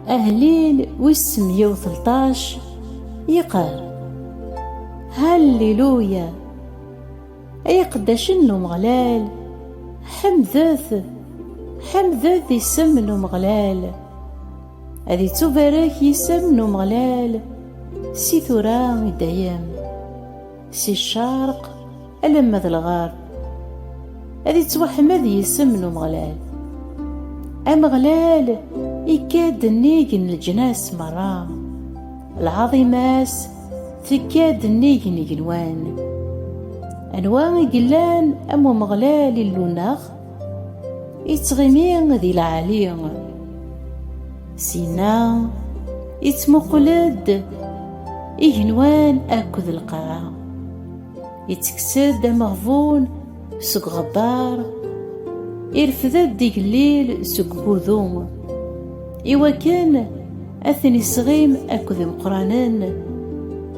أهليل ويس 113 يقال: هاليلويا أي قداش إنو مغلال، حمدث يسم نو مغلال، هذي تبارك يسم نو مغلال، سي ثورا دايم، سي الشرق ألما ذا الغرب، هذي توحمد يسم نو مغلال. أمغلال يكاد النيجن الجناس مرة، العظيماس تكاد النيجن يجنوان، أنواع يقلان أمو مغلال اللوناغ يتغمي ذي العالي، سينا يتمقلد يجنوان أكد القاعة، يتكسد مغفون سوق غبار، يرفذد يقليل سوق بوذوم، إوا كان أثني صغيم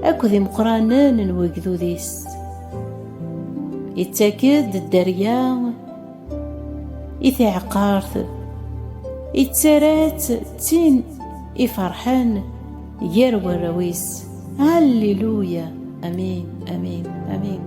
أكد مقرانان وقذوذيس، يتاكد الدريا يتعقارث، يتسارات تين يفرحان يروى الرويس. هاليلويا. أمين آمين آمين.